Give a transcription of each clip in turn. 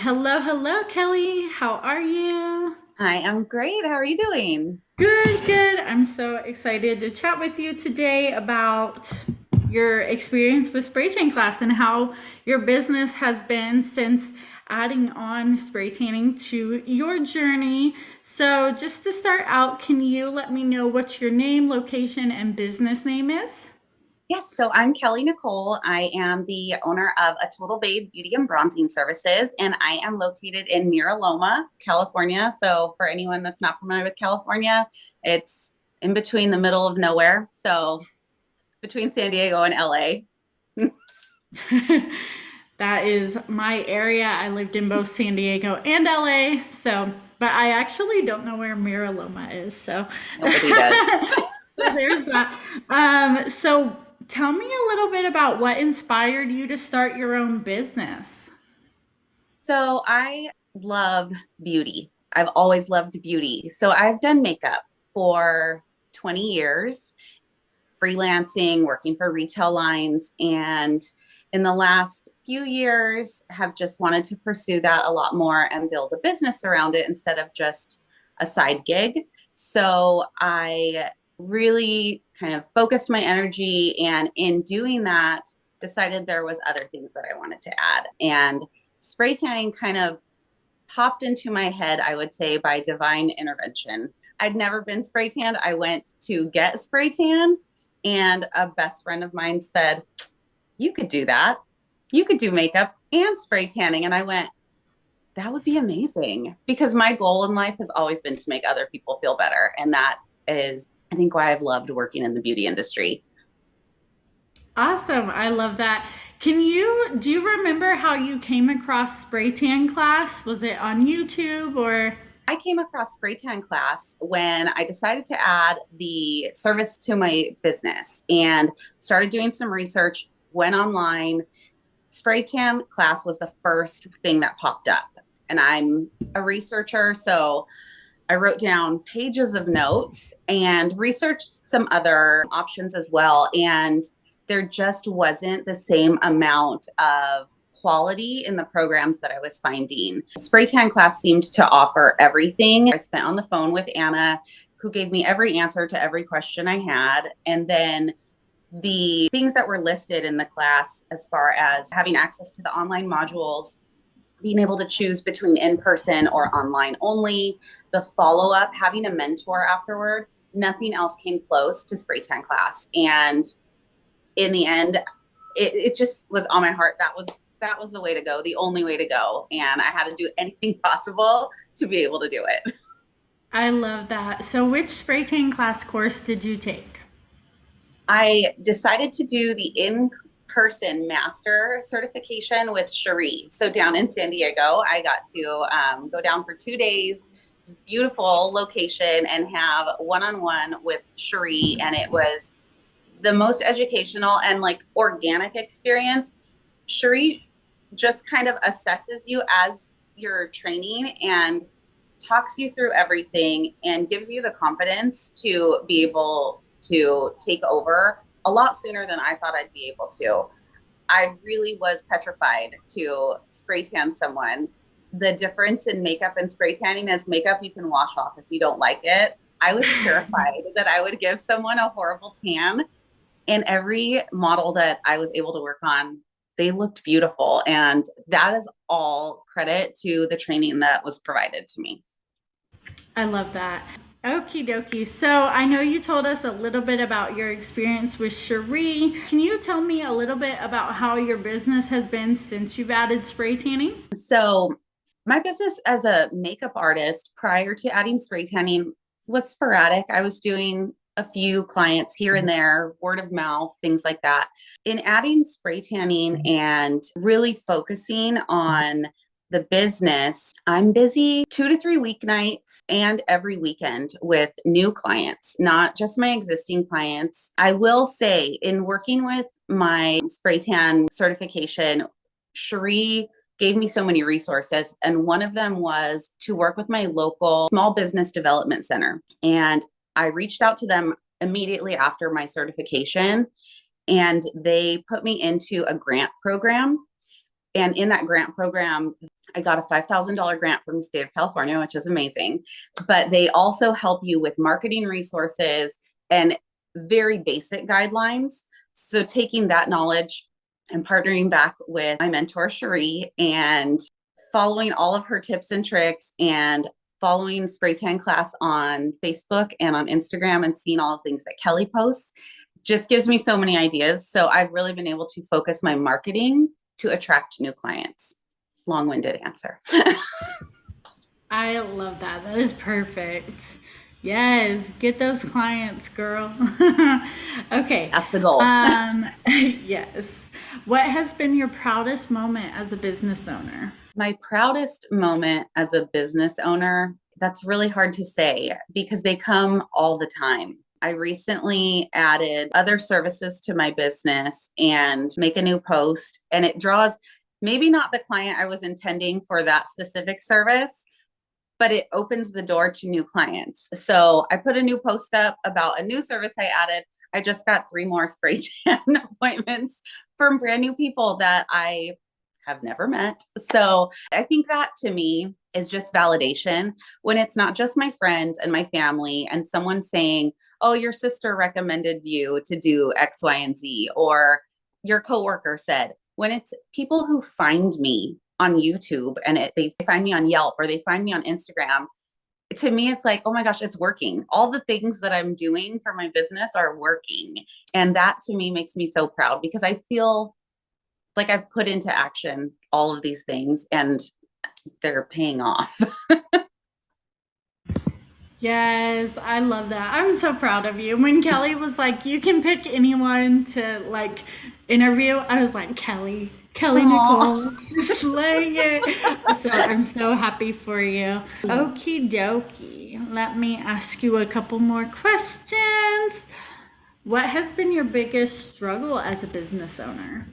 Hello, hello, Kelly. How are you? I am great. How are you doing? Good, good. I'm so excited to chat with you today about your experience with spray tan class and how your business has been since adding on spray tanning to your journey. So, just to start out, can you let me know what your name, location, and business name is? Yes, so I'm Kelli Nicole. I am the owner of A Total Babe Beauty and Bronzing Services, and I am located in Mira Loma, California. So, for anyone that's not familiar with California, it's in between the middle of nowhere. So, between San Diego and LA. That is my area. I lived in both San Diego and LA, so but I actually don't know where Mira Loma is. So Nobody does. so there's that. So tell me a little bit about what inspired you to start your own business. So, I love beauty. I've always loved beauty. So, I've done makeup for 20 years, freelancing, working for retail lines, and in the last few years have just wanted to pursue that a lot more and build a business around it instead of just a side gig. So I really kind of focused my energy, and in doing that decided there was other things that I wanted to add. And spray tanning kind of popped into my head, I would say, by divine intervention. I'd never been spray tanned. I went to get spray tanned, and a best friend of mine said, "You could do that. You could do makeup and spray tanning." And I went, "That would be amazing." Because my goal in life has always been to make other people feel better. And that is, I think, why I've loved working in the beauty industry. Awesome. I love that. Do you remember how you came across spray tan class? Was it on YouTube or? I came across SprayTanClass when I decided to add the service to my business and started doing some research, went online. SprayTanClass was the first thing that popped up. And I'm a researcher, so I wrote down pages of notes and researched some other options as well. And there just wasn't the same amount of quality in the programs that I was finding. SprayTanClass seemed to offer everything. I spent on the phone with Anna, who gave me every answer to every question I had. And then the things that were listed in the class, as far as having access to the online modules, being able to choose between in person or online only, the follow up, having a mentor afterward, nothing else came close to SprayTanClass. And in the end, it just was on my heart. That was the way to go, the only way to go. And I had to do anything possible to be able to do it. I love that. So which spray tan class course did you take? I decided to do the in-person master certification with Cherie. So down in San Diego, I got to go down for 2 days, this beautiful location, and have one-on-one with Cherie. And it was the most educational and like organic experience. Cherie just kind of assesses you as you're training and talks you through everything and gives you the confidence to be able to take over a lot sooner than I thought I'd be able to. I really was petrified to spray tan someone. The difference in makeup and spray tanning is makeup you can wash off if you don't like it. I was terrified that I would give someone a horrible tan. And every model that I was able to work on, they looked beautiful. And that is all credit to the training that was provided to me. I love that. Okie dokie. So I know you told us a little bit about your experience with Cherie. Can you tell me a little bit about how your business has been since you've added spray tanning? So, my business as a makeup artist prior to adding spray tanning was sporadic. I was doing a few clients here and there, word of mouth, things like that. In adding spray tanning and really focusing on the business, I'm busy 2 to 3 weeknights and every weekend with new clients, not just my existing clients. I will say, in working with my spray tan certification, Cherie gave me so many resources. And one of them was to work with my local small business development center. And I reached out to them immediately after my certification, and they put me into a grant program. And in that grant program, I got a $5,000 grant from the state of California, which is amazing. But they also help you with marketing resources and very basic guidelines. So taking that knowledge and partnering back with my mentor, Cherie, and following all of her tips and tricks and following SprayTanClass on Facebook and on Instagram and seeing all the things that Kelli posts just gives me so many ideas. So I've really been able to focus my marketing to attract new clients. Long-winded answer. I love that. That is perfect. Yes, get those clients, girl. Okay. That's the goal. Yes. What has been your proudest moment as a business owner? My proudest moment as a business owner, that's really hard to say because they come all the time. I recently added other services to my business and make a new post, and it draws maybe not the client I was intending for that specific service, but it opens the door to new clients. So I put a new post up about a new service I added. I just got 3 more spray tan appointments from brand new people that I have never met. So I think that to me is just validation when it's not just my friends and my family and someone saying, oh, your sister recommended you to do X, Y, and Z, or your coworker said. When it's people who find me on YouTube and they find me on Yelp or they find me on Instagram, to me, it's like, oh my gosh, it's working. All the things that I'm doing for my business are working. And that to me makes me so proud because I feel like I've put into action all of these things and they're paying off. Yes, I love that. I'm so proud of you. When Kelli was like, you can pick anyone to like interview, I was like, Kelli Nicole, slaying it. So I'm so happy for you. Okie dokie. Let me ask you a couple more questions. What has been your biggest struggle as a business owner?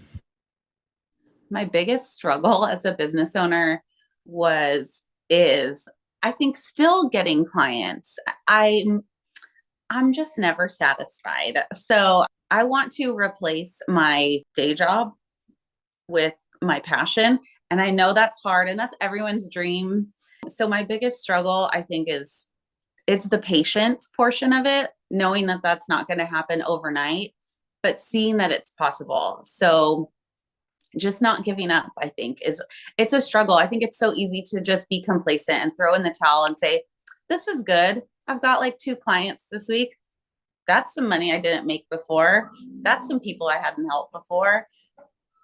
My biggest struggle as a business owner is I think still getting clients. I'm just never satisfied. So I want to replace my day job with my passion. And I know that's hard and that's everyone's dream. So my biggest struggle, I think, is it's the patience portion of it, knowing that that's not going to happen overnight, but seeing that it's possible. So just not giving up, I think, it's a struggle. I think it's so easy to just be complacent and throw in the towel and say, this is good. I've got like 2 clients this week. That's some money I didn't make before. That's some people I hadn't helped before.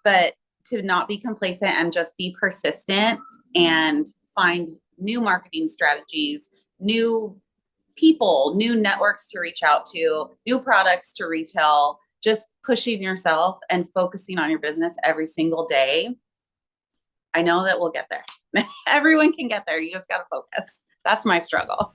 But to not be complacent and just be persistent and find new marketing strategies, new people, new networks to reach out to, new products to retail, just pushing yourself and focusing on your business every single day. I know that we'll get there. Everyone can get there. You just got to focus. That's my struggle.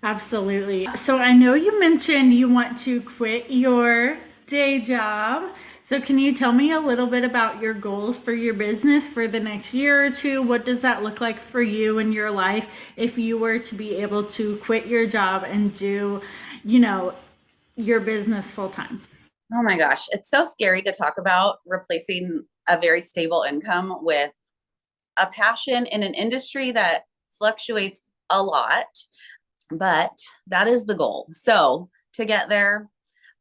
Absolutely. So I know you mentioned you want to quit your day job. So can you tell me a little bit about your goals for your business for the next year or two? What does that look like for you in your life if you were to be able to quit your job and do, your business full time? Oh my gosh, it's so scary to talk about replacing a very stable income with a passion in an industry that fluctuates a lot, but that is the goal. So to get there,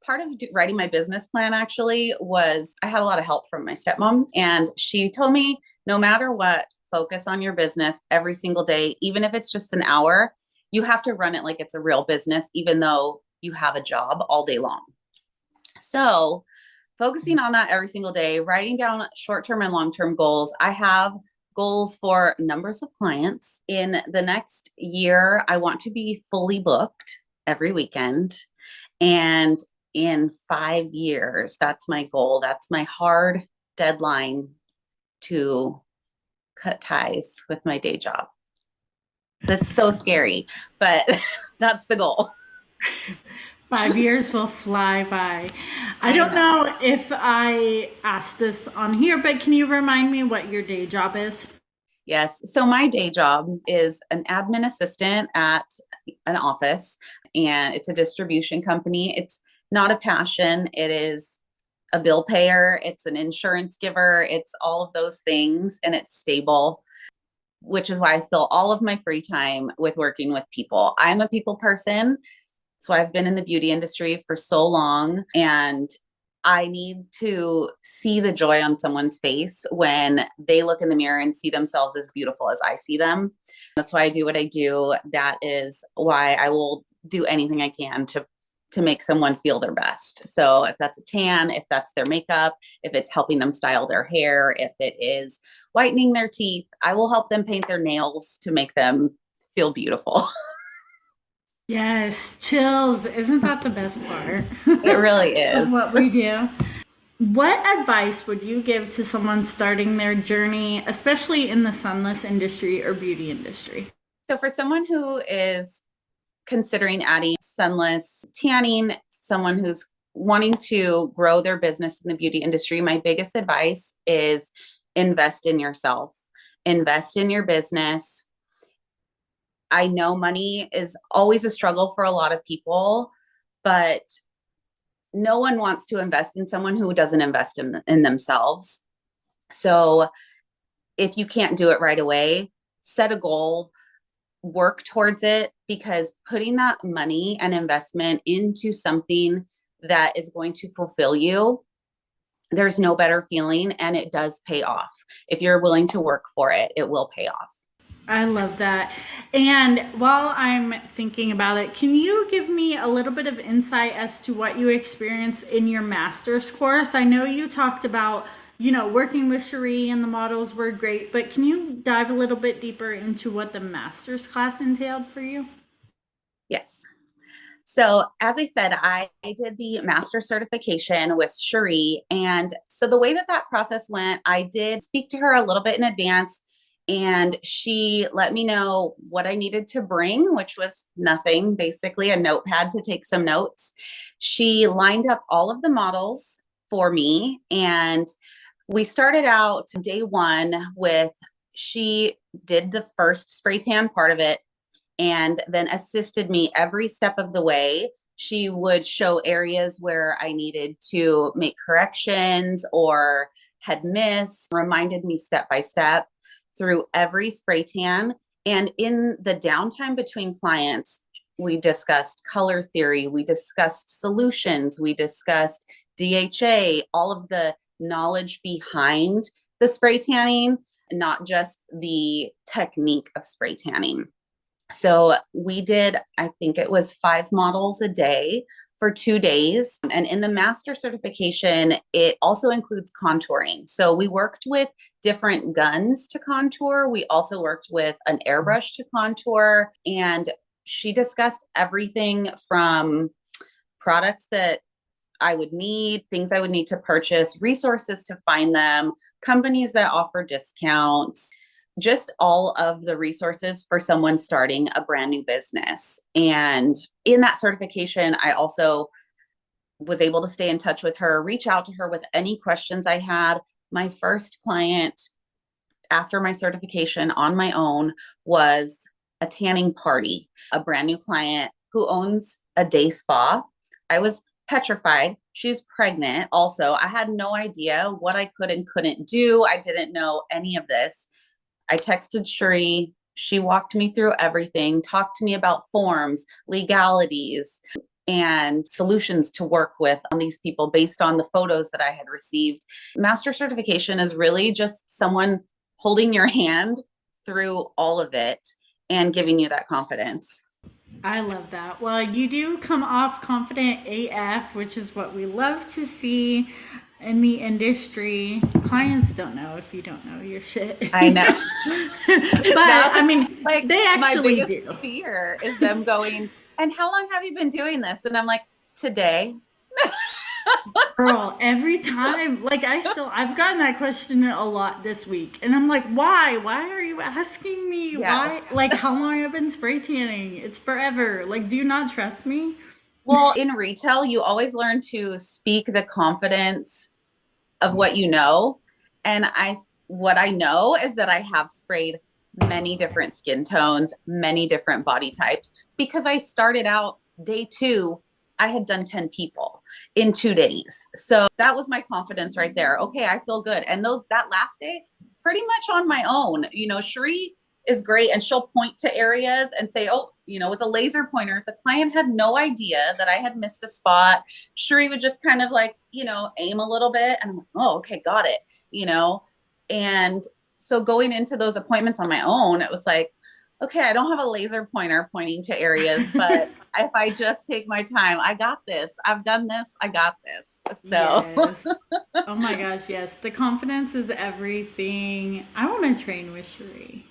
part of writing my business plan actually was I had a lot of help from my stepmom, and she told me no matter what, focus on your business every single day, even if it's just an hour. You have to run it like it's a real business, even though you have a job all day long. So focusing on that every single day, writing down short-term and long-term goals. I have goals for numbers of clients. In the next year, I want to be fully booked every weekend. And in 5 years, that's my goal. That's my hard deadline to cut ties with my day job. That's so scary, but that's the goal. 5 years will fly by. I don't know if I asked this on here, but can you remind me what your day job is? Yes. So my day job is an admin assistant at an office, and it's a distribution company. It's not a passion. It is a bill payer. It's an insurance giver. It's all of those things, and it's stable. which is why I fill all of my free time with working with people. I'm a people person. So I've been in the beauty industry for so long, and I need to see the joy on someone's face when they look in the mirror and see themselves as beautiful as I see them. That's why I do what I do. That is why I will do anything I can to make someone feel their best. So if that's a tan, if that's their makeup, if it's helping them style their hair, if it is whitening their teeth, I will help them paint their nails to make them feel beautiful. Yes, chills. Isn't that the best part It really of is. what we do? What advice would you give to someone starting their journey, especially in the sunless industry or beauty industry? So for someone who is considering adding sunless tanning, someone who's wanting to grow their business in the beauty industry, my biggest advice is invest in yourself, invest in your business. I know money is always a struggle for a lot of people, but no one wants to invest in someone who doesn't invest in themselves. So if you can't do it right away, set a goal, work towards it, because putting that money and investment into something that is going to fulfill you, there's no better feeling, and it does pay off. If you're willing to work for it, it will pay off. I love that. And while I'm thinking about it, can you give me a little bit of insight as to what you experienced in your master's course? I know you talked about, working with Cherie and the models were great, but can you dive a little bit deeper into what the master's class entailed for you? Yes. So as I said, I did the master certification with Cherie. And so the way that that process went, I did speak to her a little bit in advance, and she let me know what I needed to bring, which was nothing, basically a notepad to take some notes. She lined up all of the models for me, and we started out day one with, she did the first spray tan part of it and then assisted me every step of the way. She would show areas where I needed to make corrections or had missed, reminded me step by step through every spray tan. And in the downtime between clients, we discussed color theory, we discussed solutions, we discussed DHA, all of the knowledge behind the spray tanning, not just the technique of spray tanning. So we did, I think it was 5 models a day for 2 days. And in the master certification, it also includes contouring. So we worked with different guns to contour. We also worked with an airbrush to contour. And she discussed everything from products that I would need, things I would need to purchase, resources to find them, companies that offer discounts, just all of the resources for someone starting a brand new business. And in that certification, I also was able to stay in touch with her, reach out to her with any questions I had. My first client after my certification on my own was a tanning party, a brand new client who owns a day spa. I was petrified. She's pregnant. Also, I had no idea what I could and couldn't do. I didn't know any of this. I texted Cherie. She walked me through everything, talked to me about forms, legalities, and solutions to work with on these people based on the photos that I had received. Master certification is really just someone holding your hand through all of it and giving you that confidence. I love that. Well, you do come off confident AF, which is what we love to see in the industry. Clients don't know if you don't know your shit. I know. But I mean, like, they actually my biggest do. fear is them going, and how long have you been doing this? And I'm like, today. Girl, every time, like I've gotten that question a lot this week, and I'm like, why? Why are you asking me? Why? Yes. Like, how long I've been spray tanning? It's forever. Like, do you not trust me? Well, in retail, you always learn to speak the confidence of what you know. And what I know is that I have sprayed many different skin tones, many different body types, because I started out day 2, I had done 10 people in 2 days. So that was my confidence right there. Okay, I feel good. And that last day, pretty much on my own. Cherie is great. And she'll point to areas and say, oh, with a laser pointer, the client had no idea that I had missed a spot. Cherie would just kind of like, aim a little bit. And I'm like, oh, okay, got it. And so going into those appointments on my own, it was like, okay, I don't have a laser pointer pointing to areas, but if I just take my time, I got this. I've done this. I got this. So, yes. Oh my gosh, yes. The confidence is everything. I want to train with Cherie.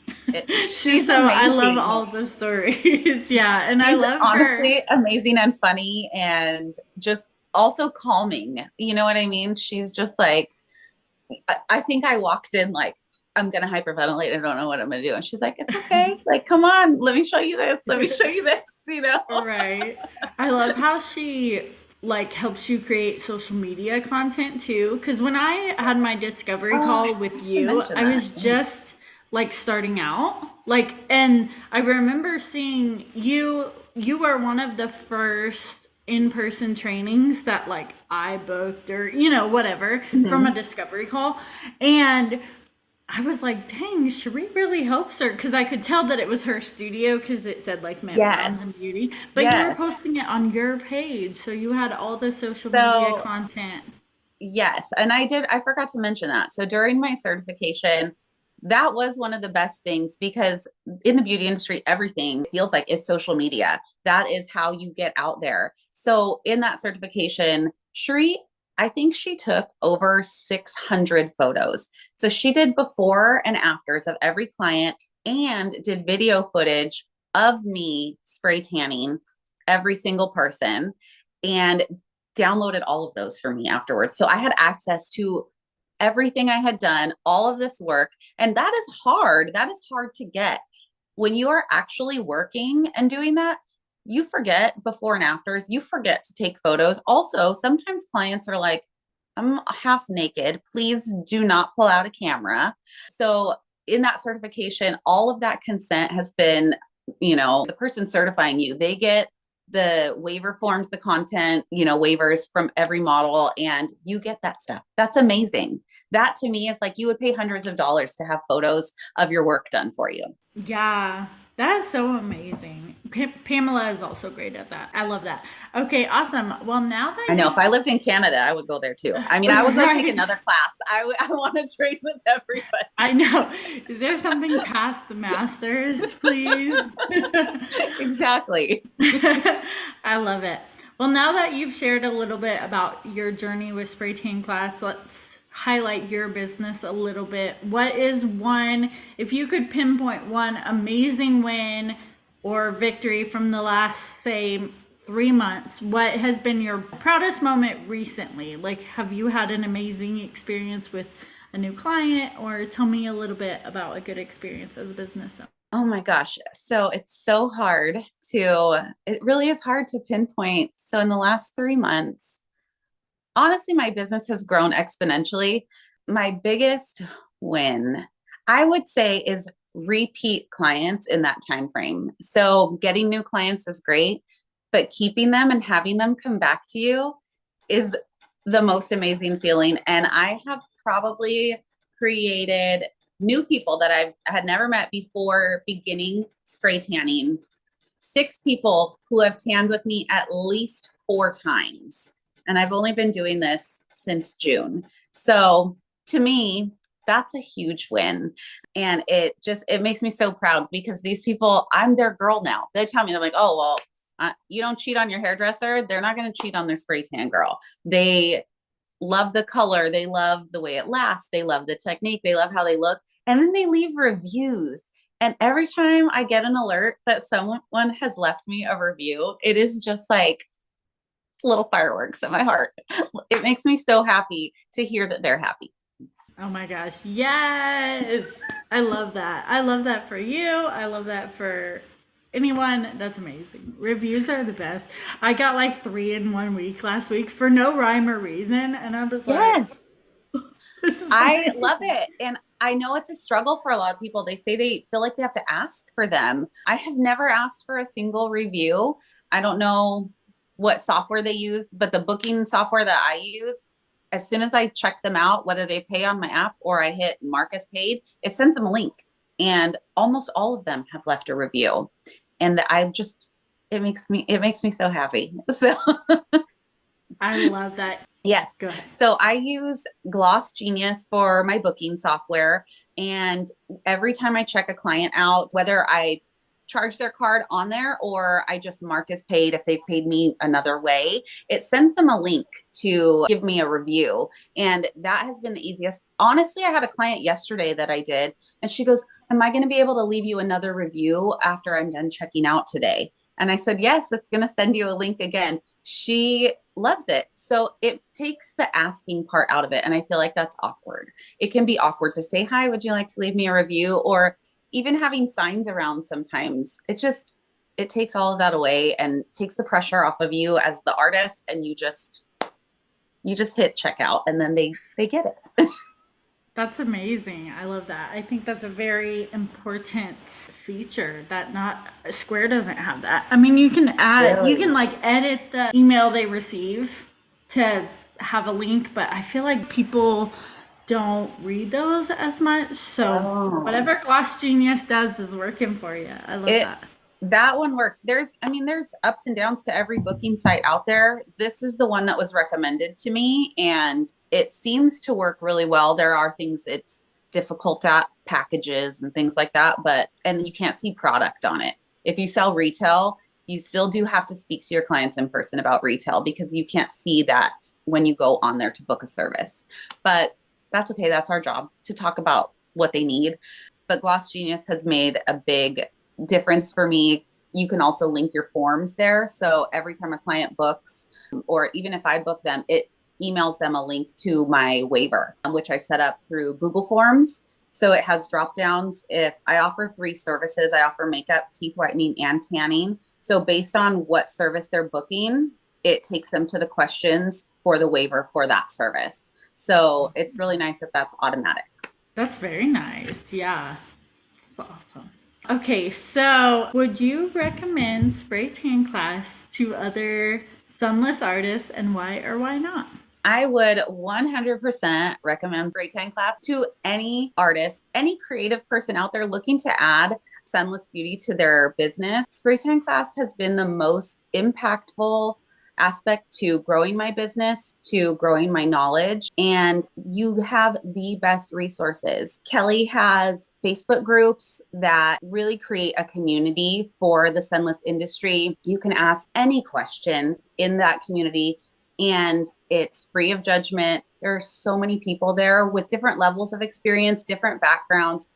She's so amazing. I love all the stories. Yeah. And She's I love honestly her. amazing and funny and just also calming. You know what I mean? She's just like, I think I walked in like, I'm going to hyperventilate. I don't know what I'm going to do. And she's like, it's okay. Like, come on, let me show you this. Let me show you this, Right. I love how she like helps you create social media content too. Because when I had my discovery call with you, I was just like starting out. Like, and I remember seeing you were one of the first in-person trainings that like I booked or, whatever from a discovery call. And I was like, dang, Cherie really helps her because I could tell that it was her studio because it said like Mammoth and Beauty. But you were posting it on your page, so you had all the social media content. Yes, and I forgot to mention that. So during my certification, that was one of the best things because in the beauty industry, everything feels like is social media. That is how you get out there. So in that certification, Cherie, I think she took over 600 photos. So she did before and afters of every client and did video footage of me spray tanning every single person and downloaded all of those for me afterwards. So I had access to everything I had done, all of this work. And that is hard. That is hard to get. When you are actually working and doing that, you forget before and afters, you forget to take photos. Also, sometimes clients are like, I'm half naked. Please do not pull out a camera. So in that certification, all of that consent has been, the person certifying you, they get the waiver forms, the content, waivers from every model, and you get that stuff. That's amazing. That to me is like you would pay hundreds of dollars to have photos of your work done for you. Yeah, that is so amazing. Pamela is also great at that. I love that. Okay, awesome. Well, now that I know if I lived in Canada, I would go there too. I mean, I would go take another class. I want to trade with everybody. I know. Is there something past the masters, please? Exactly. I love it. Well, now that you've shared a little bit about your journey with SprayTanClass, let's highlight your business a little bit. What is one, if you could pinpoint one amazing win or victory from the last, say, 3 months, what has been your proudest moment recently? Like, have you had an amazing experience with a new client, or tell me a little bit about a good experience as a business owner? Oh my gosh. So it really is hard to pinpoint. So in the last 3 months, honestly, my business has grown exponentially. My biggest win, I would say, is repeat clients in that time frame. So getting new clients is great, but keeping them and having them come back to you is the most amazing feeling. And I have probably created new people that I had never met before beginning spray tanning. 6 people who have tanned with me at least 4 times. And I've only been doing this since June. So to me, that's a huge win. And it makes me so proud because these people, I'm their girl now. They tell me, they're like, oh, well, you don't cheat on your hairdresser. They're not going to cheat on their spray tan girl. They love the color. They love the way it lasts. They love the technique. They love how they look. And then they leave reviews. And every time I get an alert that someone has left me a review, it is just like little fireworks in my heart. It makes me so happy to hear that they're happy. Oh my gosh. Yes. I love that. I love that for you. I love that for anyone. That's amazing. Reviews are the best. I got like 3 in 1 week last week for no rhyme or reason. And I was like, yes, I love it. And I know it's a struggle for a lot of people. They say they feel like they have to ask for them. I have never asked for a single review. I don't know what software they use, but the booking software that I use, as soon as I check them out, whether they pay on my app or I hit mark as paid, it sends them a link. and almost all of them have left a review. And it makes me so happy. So I love that. yes. Go ahead. So I use Gloss Genius for my booking software. And every time I check a client out, whether I charge their card on there or I just mark as paid if they've paid me another way, it sends them a link to give me a review. And that has been the easiest. Honestly, I had a client yesterday that I did, and she goes, "Am I going to be able to leave you another review after I'm done checking out today?" And I said, "Yes, it's going to send you a link again." She loves it. So it takes the asking part out of it. And I feel like that's awkward. It can be awkward to say, "Hi, would you like to leave me a review?" Or even having signs around sometimes. It takes all of that away and takes the pressure off of you as the artist. And you just hit checkout and then they get it. That's amazing. I love that. I think that's a very important feature that not Square doesn't have that. I mean, you can add, you Really? can like edit the email they receive to have a link, but I feel like people don't read those as much. So Oh. whatever Gloss Genius does is working for you. I love It that. That one works. There's ups and downs to every booking site out there. This is the one that was recommended to me, and it seems to work really well. There are things it's difficult at, packages and things like that, and you can't see product on it. If you sell retail, you still do have to speak to your clients in person about retail because you can't see that when you go on there to book a service. But that's okay. That's our job to talk about what they need. But Gloss Genius has made a big difference for me. You can also link your forms there. So every time a client books, or even if I book them, it emails them a link to my waiver, which I set up through Google Forms. So it has drop downs. If I offer 3 services, I offer makeup, teeth whitening, and tanning. So based on what service they're booking, it takes them to the questions for the waiver for that service. So it's really nice if that's automatic. That's very nice. Yeah. That's awesome. Okay, so would you recommend SprayTanClass to other sunless artists, and why or why not? I would 100% recommend SprayTanClass to any artist, any creative person out there looking to add sunless beauty to their business. SprayTanClass has been the most impactful aspect to growing my business, to growing my knowledge, and you have the best resources. Kelli has Facebook groups that really create a community for the sunless industry. You can ask any question in that community, and it's free of judgment. There are so many people there with different levels of experience, different backgrounds.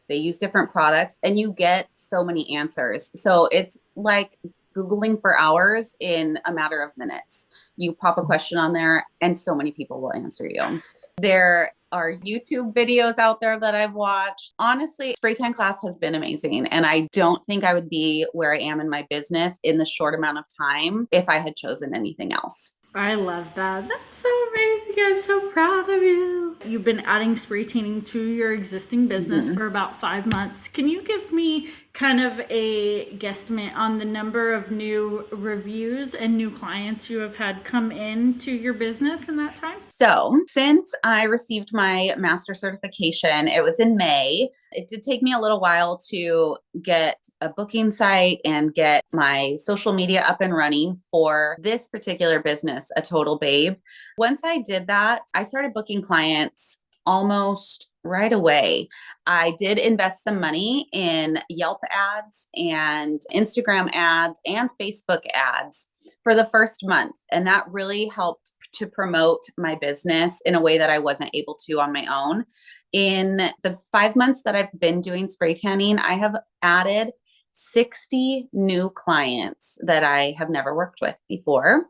They use different products, and you get so many answers. So it's like Googling for hours in a matter of minutes. You pop a question on there, and so many people will answer you. There are YouTube videos out there that I've watched. Honestly, SprayTanClass has been amazing. And I don't think I would be where I am in my business in the short amount of time if I had chosen anything else. I love that. That's so amazing. I'm so proud of you. You've been adding spray tanning to your existing business for about 5 months. Can you give me kind of a guesstimate on the number of new reviews and new clients you have had come into your business in that time? So, since I received my master certification, it was in May. It did take me a little while to get a booking site and get my social media up and running for this particular business, A Total Babe. Once I did that, I started booking clients almost right away. I did invest some money in Yelp ads and Instagram ads and Facebook ads for the first month. And that really helped to promote my business in a way that I wasn't able to on my own. In the 5 months that I've been doing spray tanning, I have added 60 new clients that I have never worked with before.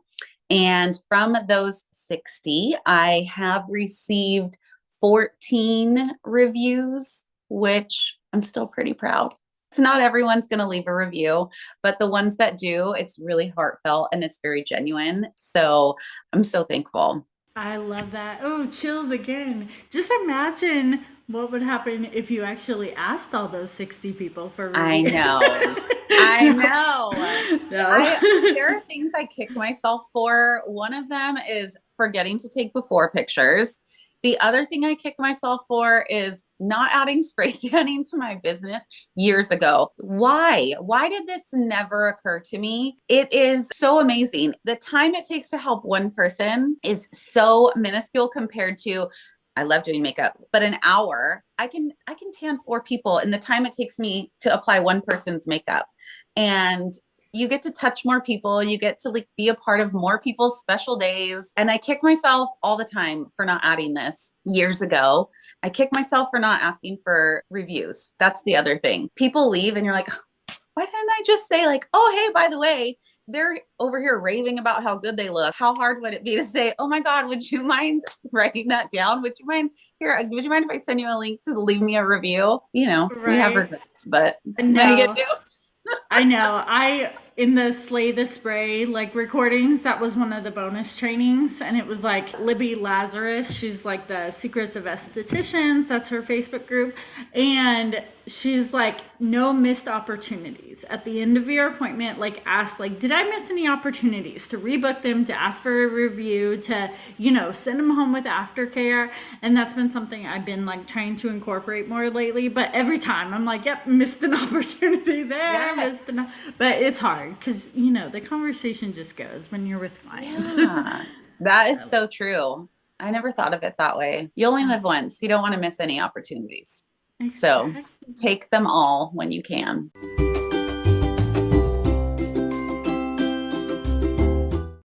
And from those 60, I have received 14 reviews, which I'm still pretty proud. It's not everyone's going to leave a review, but the ones that do, it's really heartfelt and it's very genuine. So I'm so thankful. I love that. Oh, chills again. Just imagine what would happen if you actually asked all those 60 people for I reviews. know. I know. No. There are things I kick myself for. One of them is forgetting to take before pictures. The other thing I kick myself for is not adding spray tanning to my business years ago. Why? Why did this never occur to me? It is so amazing. The time it takes to help one person is so minuscule compared to, I love doing makeup, but an hour, I can tan 4 people in the time it takes me to apply one person's makeup. And you get to touch more people. You get to like be a part of more people's special days. And I kick myself all the time for not adding this years ago. I kick myself for not asking for reviews. That's the other thing. People leave and you're like, why didn't I just say like, oh, hey, by the way, they're over here raving about how good they look. How hard would it be to say, oh my God, would you mind writing that down? Would you mind would you mind if I send you a link to leave me a review? You know, we have regrets, but what are you gonna do? I know. In the Slay the Spray like recordings, that was one of the bonus trainings, and it was like Libby Lazarus. She's like the Secrets of Estheticians. That's her Facebook group, and she's like, no missed opportunities. At the end of your appointment, like ask like, did I miss any opportunities to rebook them, to ask for a review, to send them home with aftercare. And that's been something I've been like trying to incorporate more lately. But every time I'm like, yep, missed an opportunity there. Yes. But it's hard because the conversation just goes when you're with clients. Yeah, that is so true. I never thought of it that way. You only live once. You don't want to miss any opportunities. So take them all when you can.